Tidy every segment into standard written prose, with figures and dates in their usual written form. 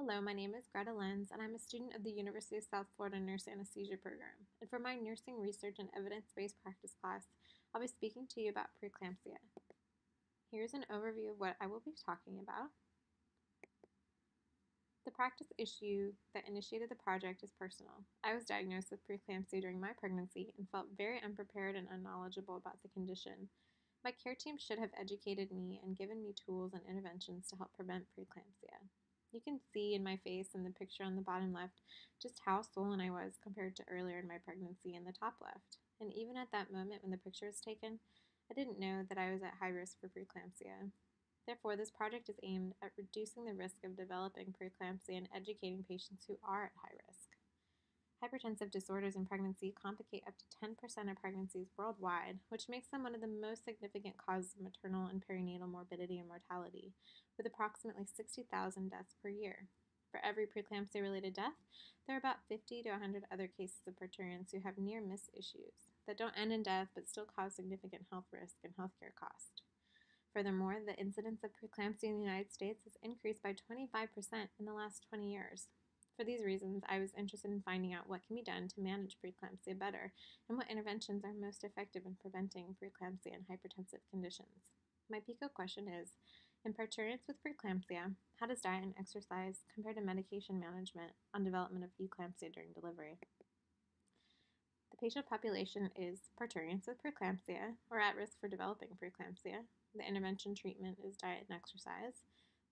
Hello, my name is Greta Lenz, and I'm a student of the University of South Florida Nurse Anesthesia Program. And for my nursing research and evidence based practice class, I'll be speaking to you about preeclampsia. Here's an overview of what I will be talking about. The practice issue that initiated the project is personal. I was diagnosed with preeclampsia during my pregnancy and felt very unprepared and unknowledgeable about the condition. My care team should have educated me and given me tools and interventions to help prevent preeclampsia. You can see in my face in the picture on the bottom left just how swollen I was compared to earlier in my pregnancy in the top left. And even at that moment when the picture was taken, I didn't know that I was at high risk for preeclampsia. Therefore, this project is aimed at reducing the risk of developing preeclampsia and educating patients who are at high risk. Hypertensive disorders in pregnancy complicate up to 10% of pregnancies worldwide, which makes them one of the most significant causes of maternal and perinatal morbidity and mortality, with approximately 60,000 deaths per year. For every preeclampsia related death, there are about 50 to 100 other cases of parturient who have near miss issues that don't end in death but still cause significant health risk and healthcare cost. Furthermore, the incidence of preeclampsia in the United States has increased by 25% in the last 20 years. For these reasons, I was interested in finding out what can be done to manage preeclampsia better and what interventions are most effective in preventing preeclampsia and hypertensive conditions. My PICO question is, in parturients with preeclampsia, how does diet and exercise compare to medication management on development of eclampsia during delivery? The patient population is parturients with preeclampsia or at risk for developing preeclampsia. The intervention treatment is diet and exercise.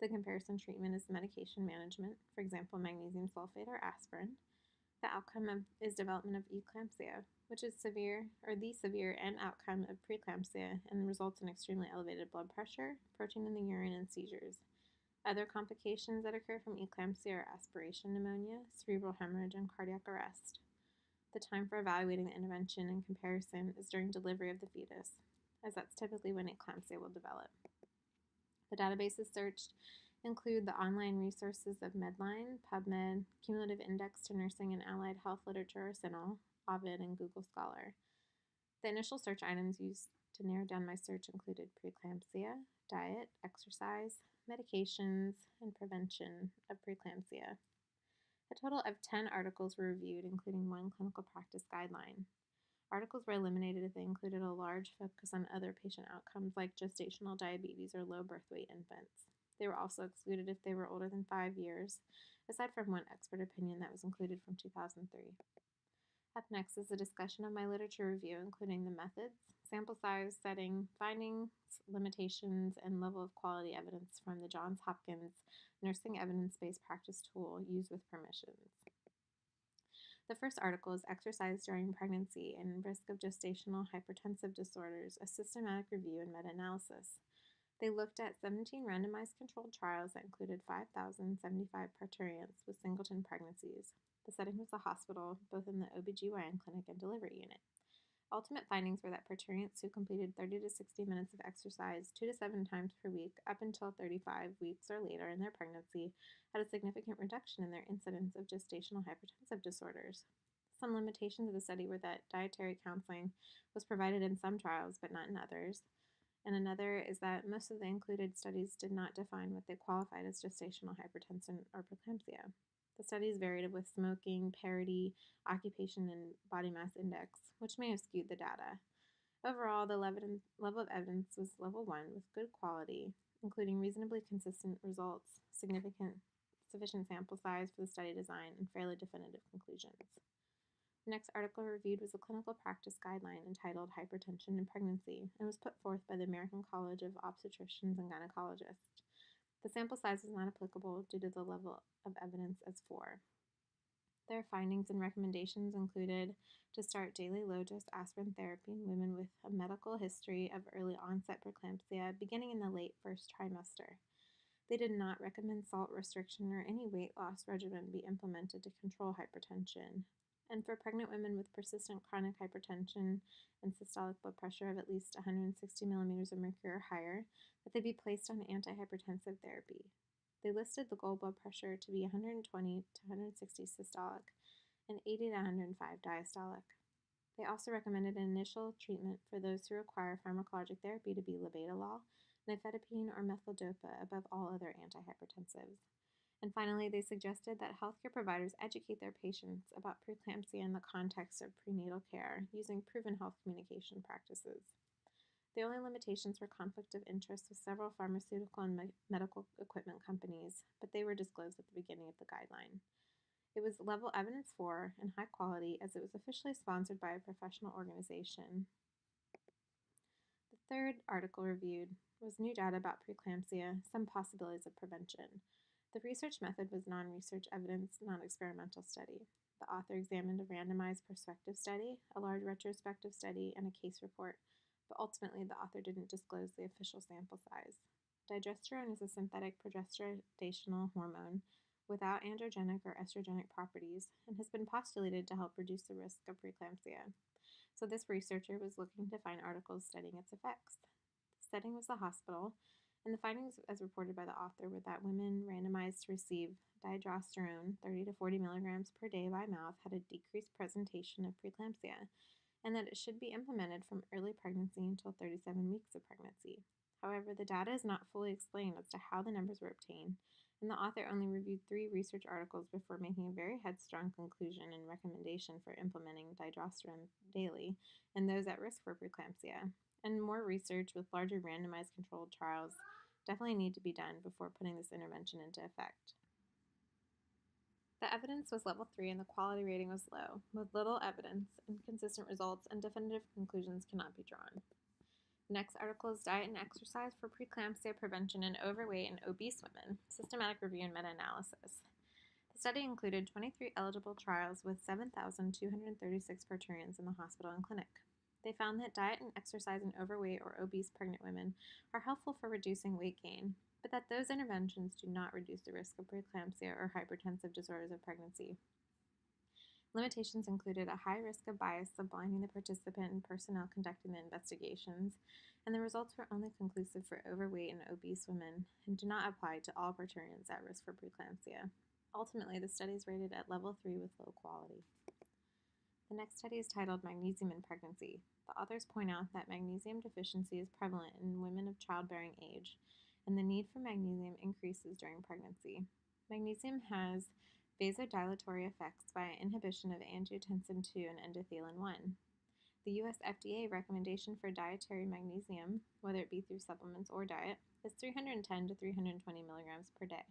The comparison treatment is medication management, for example, magnesium sulfate or aspirin. The outcome is development of eclampsia, which is severe or the severe end outcome of preeclampsia and results in extremely elevated blood pressure, protein in the urine, and seizures. Other complications that occur from eclampsia are aspiration pneumonia, cerebral hemorrhage, and cardiac arrest. The time for evaluating the intervention in comparison is during delivery of the fetus, as that's typically when eclampsia will develop. The databases searched include the online resources of Medline, PubMed, Cumulative Index to Nursing and Allied Health Literature or CINAHL, Ovid, and Google Scholar. The initial search items used to narrow down my search included preeclampsia, diet, exercise, medications, and prevention of preeclampsia. A total of 10 articles were reviewed, including one clinical practice guideline. Articles were eliminated if they included a large focus on other patient outcomes like gestational diabetes or low birth weight infants. They were also excluded if they were older than 5 years, aside from one expert opinion that was included from 2003. Up next is a discussion of my literature review, including the methods, sample size, setting, findings, limitations, and level of quality evidence from the Johns Hopkins Nursing Evidence-Based Practice Tool used with permissions. The first article is Exercise During Pregnancy and Risk of Gestational Hypertensive Disorders, a Systematic Review and Meta-Analysis. They looked at 17 randomized controlled trials that included 5,075 parturients with singleton pregnancies. The setting was a hospital, both in the OBGYN clinic and delivery unit. Ultimate findings were that parturients who completed 30 to 60 minutes of exercise 2 to 7 times per week up until 35 weeks or later in their pregnancy had a significant reduction in their incidence of gestational hypertensive disorders. Some limitations of the study were that dietary counseling was provided in some trials but not in others, and another is that most of the included studies did not define what they qualified as gestational hypertension or preeclampsia. The studies varied with smoking, parity, occupation, and body mass index, which may have skewed the data. Overall, the level of evidence was level 1 with good quality, including reasonably consistent results, sufficient sample size for the study design, and fairly definitive conclusions. The next article reviewed was a clinical practice guideline entitled Hypertension in Pregnancy and was put forth by the American College of Obstetricians and Gynecologists. The sample size is not applicable due to the level of evidence as 4. Their findings and recommendations included to start daily low-dose aspirin therapy in women with a medical history of early onset preeclampsia beginning in the late first trimester. They did not recommend salt restriction or any weight loss regimen be implemented to control hypertension. And for pregnant women with persistent chronic hypertension and systolic blood pressure of at least 160 millimeters of mercury or higher, that they be placed on antihypertensive therapy. They listed the goal blood pressure to be 120 to 160 systolic and 80 to 105 diastolic. They also recommended an initial treatment for those who require pharmacologic therapy to be labetalol, nifedipine, or methyl-dopa above all other antihypertensives. And finally, they suggested that healthcare providers educate their patients about preeclampsia in the context of prenatal care using proven health communication practices. The only limitations were conflict of interest with several pharmaceutical and medical equipment companies, but they were disclosed at the beginning of the guideline. It was level evidence 4 and high quality as it was officially sponsored by a professional organization. The third article reviewed was new data about preeclampsia, some possibilities of prevention. The research method was non-research evidence, non-experimental study. The author examined a randomized prospective study, a large retrospective study, and a case report, but ultimately the author didn't disclose the official sample size. Digesterone is a synthetic progestational hormone without androgenic or estrogenic properties and has been postulated to help reduce the risk of preeclampsia. So this researcher was looking to find articles studying its effects. The setting was the hospital, and the findings, as reported by the author, were that women randomized to receive digesterone 30 to 40 milligrams per day by mouth had a decreased presentation of preeclampsia, and that it should be implemented from early pregnancy until 37 weeks of pregnancy. However, the data is not fully explained as to how the numbers were obtained, and the author only reviewed 3 research articles before making a very headstrong conclusion and recommendation for implementing digesterone daily in those at risk for preeclampsia. And more research with larger randomized controlled trials definitely need to be done before putting this intervention into effect. The evidence was level 3 and the quality rating was low, with little evidence, inconsistent results, and definitive conclusions cannot be drawn. The next article is Diet and Exercise for Preeclampsia Prevention in Overweight and Obese Women, Systematic Review and Meta-Analysis. The study included 23 eligible trials with 7,236 parturients in the hospital and clinic. They found that diet and exercise in overweight or obese pregnant women are helpful for reducing weight gain, but that those interventions do not reduce the risk of preeclampsia or hypertensive disorders of pregnancy. Limitations included a high risk of bias of blinding the participant and personnel conducting the investigations, and the results were only conclusive for overweight and obese women and do not apply to all parturients at risk for preeclampsia. Ultimately, the study is rated at level 3 with low quality. The next study is titled Magnesium in Pregnancy. The authors point out that magnesium deficiency is prevalent in women of childbearing age, and the need for magnesium increases during pregnancy. Magnesium has vasodilatory effects by inhibition of angiotensin II and endothelin 1. The U.S. FDA recommendation for dietary magnesium, whether it be through supplements or diet, is 310 to 320 milligrams per day.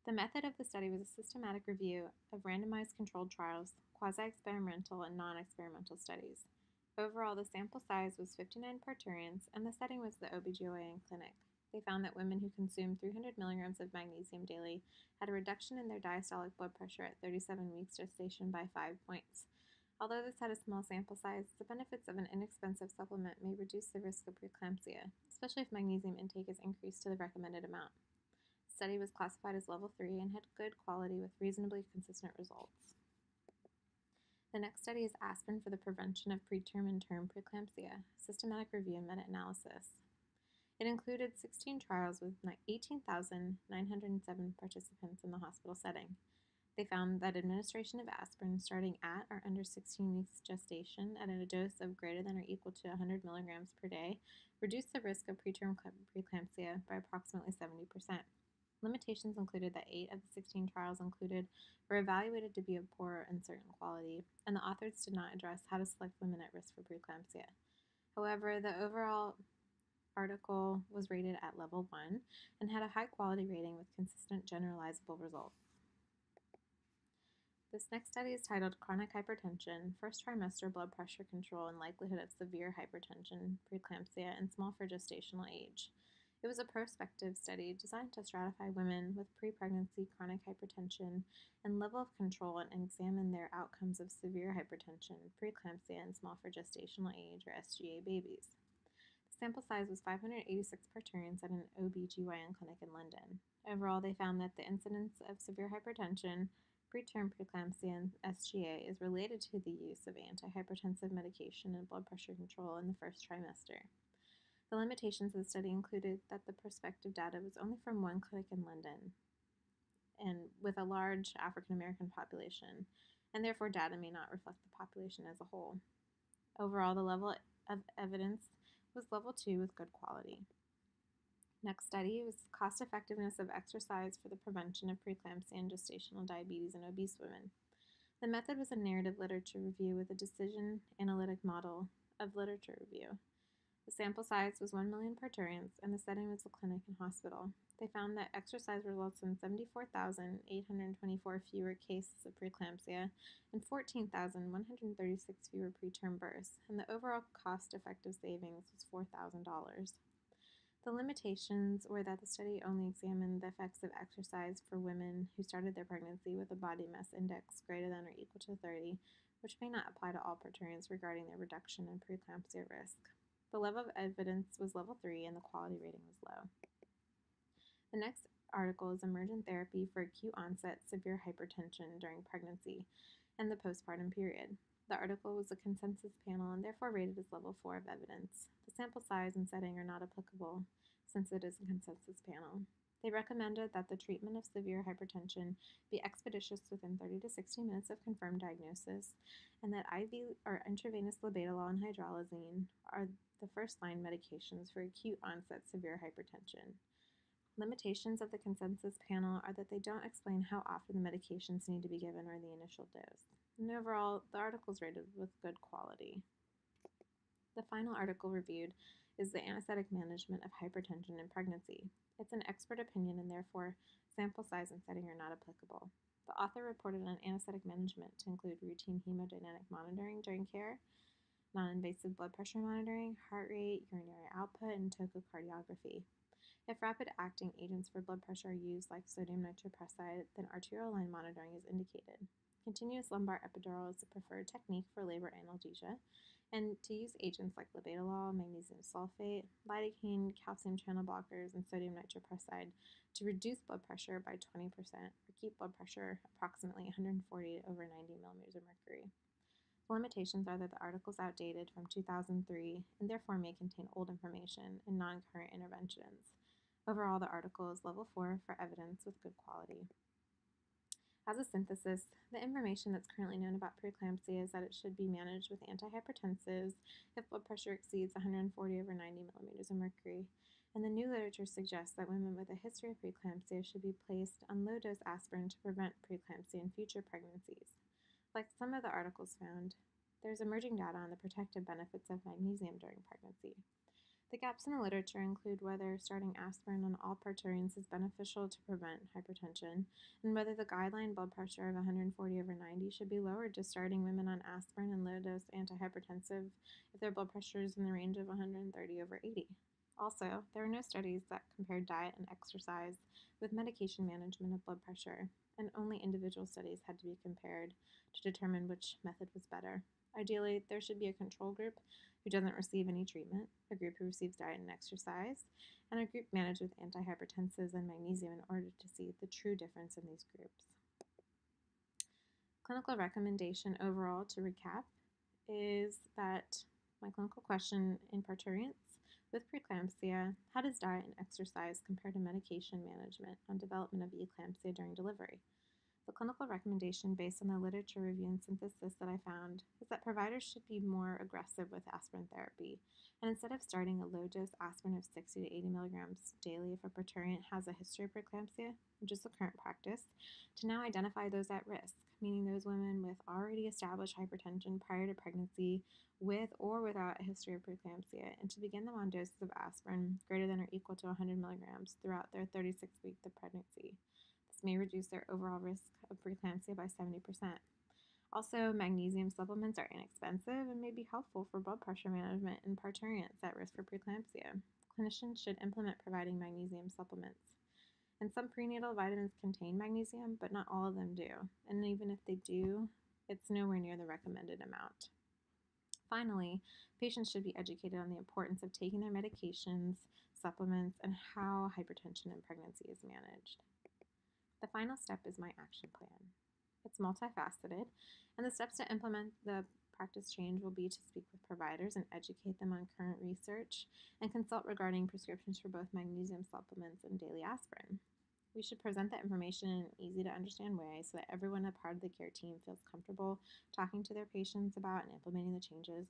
The method of the study was a systematic review of randomized controlled trials, quasi-experimental and non-experimental studies. Overall, the sample size was 59 parturients, and the setting was the OBGYN clinic. They found that women who consumed 300 milligrams of magnesium daily had a reduction in their diastolic blood pressure at 37 weeks gestation by 5 points. Although this had a small sample size, the benefits of an inexpensive supplement may reduce the risk of preeclampsia, especially if magnesium intake is increased to the recommended amount. The study was classified as level 3 and had good quality with reasonably consistent results. The next study is aspirin for the prevention of preterm and term preeclampsia, systematic review and meta-analysis. It included 16 trials with 18,907 participants in the hospital setting. They found that administration of aspirin starting at or under 16 weeks gestation at a dose of greater than or equal to 100 milligrams per day reduced the risk of preterm preeclampsia by approximately 70%. Limitations included that 8 of the 16 trials included were evaluated to be of poor or uncertain quality, and the authors did not address how to select women at risk for preeclampsia. However, the overall article was rated at level 1 and had a high quality rating with consistent generalizable results. This next study is titled Chronic Hypertension, First Trimester Blood Pressure Control and Likelihood of Severe Hypertension, Preeclampsia, and Small for Gestational Age. It was a prospective study designed to stratify women with pre-pregnancy chronic hypertension and level of control and examine their outcomes of severe hypertension, preeclampsia, and small for gestational age or SGA babies. The sample size was 586 parturients at an OB/GYN clinic in London. Overall, they found that the incidence of severe hypertension, preterm preeclampsia, and SGA is related to the use of antihypertensive medication and blood pressure control in the first trimester. The limitations of the study included that the prospective data was only from one clinic in London and with a large African American population, and therefore data may not reflect the population as a whole. Overall, the level of evidence was level 2 with good quality. Next study was cost effectiveness of exercise for the prevention of preeclampsia and gestational diabetes in obese women. The method was a narrative literature review with a decision analytic model of literature review. The sample size was 1 million parturients, and the setting was a clinic and hospital. They found that exercise results in 74,824 fewer cases of preeclampsia and 14,136 fewer preterm births, and the overall cost-effective savings was $4,000. The limitations were that the study only examined the effects of exercise for women who started their pregnancy with a body mass index greater than or equal to 30, which may not apply to all parturients regarding their reduction in preeclampsia risk. The level of evidence was level 3 and the quality rating was low. The next article is Emergent Therapy for Acute Onset Severe Hypertension During Pregnancy and the Postpartum Period. The article was a consensus panel and therefore rated as level 4 of evidence. The sample size and setting are not applicable since it is a consensus panel. They recommended that the treatment of severe hypertension be expeditious within 30 to 60 minutes of confirmed diagnosis, and that IV or intravenous labetalol and hydralazine are the first-line medications for acute onset severe hypertension. Limitations of the consensus panel are that they don't explain how often the medications need to be given or the initial dose. And overall, the article is rated with good quality. The final article reviewed is the anesthetic management of hypertension in pregnancy. It's an expert opinion and therefore sample size and setting are not applicable. The author reported on anesthetic management to include routine hemodynamic monitoring during care, non-invasive blood pressure monitoring, heart rate, urinary output, and tochocardiography. If rapid-acting agents for blood pressure are used like sodium nitroprusside, then arterial line monitoring is indicated. Continuous lumbar epidural is the preferred technique for labor analgesia, and to use agents like labetalol, magnesium sulfate, lidocaine, calcium channel blockers, and sodium nitroprusside to reduce blood pressure by 20% or keep blood pressure approximately 140 over 90 millimeters of mercury. The limitations are that the article is outdated from 2003 and therefore may contain old information and non-current interventions. Overall, the article is level 4 for evidence with good quality. As a synthesis, the information that's currently known about preeclampsia is that it should be managed with antihypertensives if blood pressure exceeds 140 over 90 millimeters of mercury, and the new literature suggests that women with a history of preeclampsia should be placed on low-dose aspirin to prevent preeclampsia in future pregnancies. Like some of the articles found, there's emerging data on the protective benefits of magnesium during pregnancy. The gaps in the literature include whether starting aspirin on all parturients is beneficial to prevent hypertension, and whether the guideline blood pressure of 140 over 90 should be lowered to starting women on aspirin and low-dose antihypertensive if their blood pressure is in the range of 130 over 80. Also, there are no studies that compared diet and exercise with medication management of blood pressure, and only individual studies had to be compared to determine which method was better. Ideally, there should be a control group who doesn't receive any treatment, a group who receives diet and exercise, and a group managed with antihypertensives and magnesium in order to see the true difference in these groups. Clinical recommendation overall, to recap, is that my clinical question in parturients with preeclampsia: how does diet and exercise compare to medication management on development of eclampsia during delivery? The clinical recommendation based on the literature review and synthesis that I found is that providers should be more aggressive with aspirin therapy, and instead of starting a low-dose aspirin of 60 to 80 milligrams daily if a parturient has a history of preeclampsia, which is the current practice, to now identify those at risk, meaning those women with already established hypertension prior to pregnancy with or without a history of preeclampsia, and to begin them on doses of aspirin greater than or equal to 100 milligrams throughout their 36 weeks of pregnancy. This may reduce their overall risk of preeclampsia by 70%. Also, magnesium supplements are inexpensive and may be helpful for blood pressure management in parturients at risk for preeclampsia. Clinicians should implement providing magnesium supplements. And some prenatal vitamins contain magnesium, but not all of them do. And even if they do, it's nowhere near the recommended amount. Finally, patients should be educated on the importance of taking their medications, supplements, and how hypertension in pregnancy is managed. The final step is my action plan. It's multifaceted, and the steps to implement the practice change will be to speak with providers and educate them on current research and consult regarding prescriptions for both magnesium supplements and daily aspirin. We should present that information in an easy-to-understand way so that everyone a part of the care team feels comfortable talking to their patients about and implementing the changes.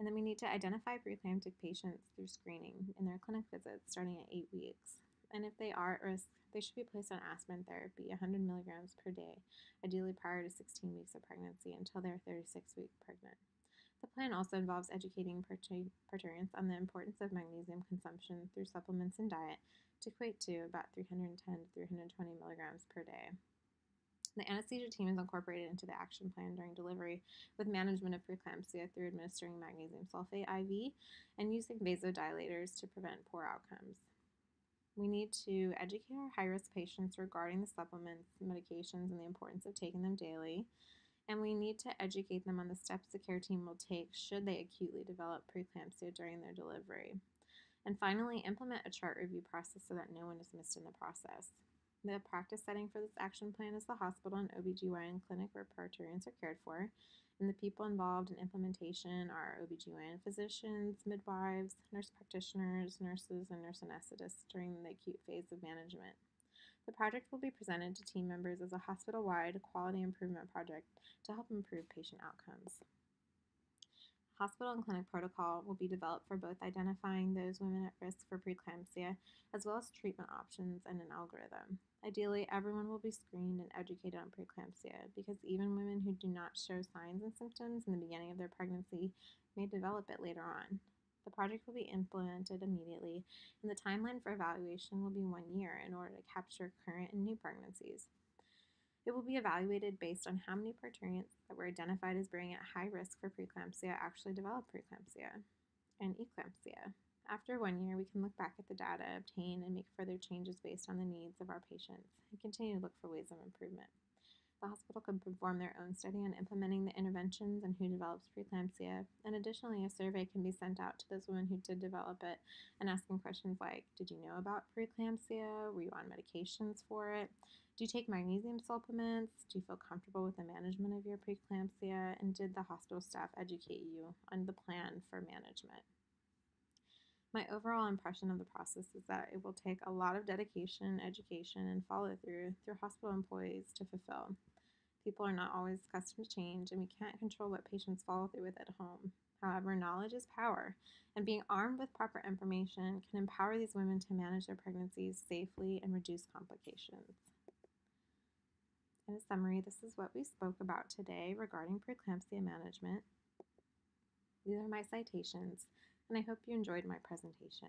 And then we need to identify preeclamptic patients through screening in their clinic visits starting at 8 weeks. And if they are at risk, they should be placed on aspirin therapy, 100 milligrams per day, ideally prior to 16 weeks of pregnancy until they're 36 weeks pregnant. The plan also involves educating parturients on the importance of magnesium consumption through supplements and diet to equate to about 310 to 320 milligrams per day. The anesthesia team is incorporated into the action plan during delivery with management of preeclampsia through administering magnesium sulfate IV and using vasodilators to prevent poor outcomes. We need to educate our high-risk patients regarding the supplements, medications, and the importance of taking them daily. And we need to educate them on the steps the care team will take should they acutely develop preeclampsia during their delivery. And finally, implement a chart review process so that no one is missed in the process. The practice setting for this action plan is the hospital and OBGYN clinic where parturients are cared for, and the people involved in implementation are OBGYN physicians, midwives, nurse practitioners, nurses, and nurse anesthetists during the acute phase of management. The project will be presented to team members as a hospital-wide quality improvement project to help improve patient outcomes. Hospital and clinic protocol will be developed for both identifying those women at risk for preeclampsia as well as treatment options and an algorithm. Ideally, everyone will be screened and educated on preeclampsia because even women who do not show signs and symptoms in the beginning of their pregnancy may develop it later on. The project will be implemented immediately, and the timeline for evaluation will be 1 year in order to capture current and new pregnancies. It will be evaluated based on how many parturients that were identified as being at high risk for preeclampsia actually develop preeclampsia and eclampsia. After 1 year, we can look back at the data obtained and make further changes based on the needs of our patients and continue to look for ways of improvement. The hospital can perform their own study on implementing the interventions and who develops preeclampsia, and additionally, a survey can be sent out to those women who did develop it and asking questions like, did you know about preeclampsia? Were you on medications for it? Do you take magnesium supplements? Do you feel comfortable with the management of your preeclampsia? And did the hospital staff educate you on the plan for management? My overall impression of the process is that it will take a lot of dedication, education, and follow through hospital employees to fulfill. People are not always accustomed to change, and we can't control what patients follow through with at home. However, knowledge is power, and being armed with proper information can empower these women to manage their pregnancies safely and reduce complications. In a summary, this is what we spoke about today regarding preeclampsia management. These are my citations, and I hope you enjoyed my presentation.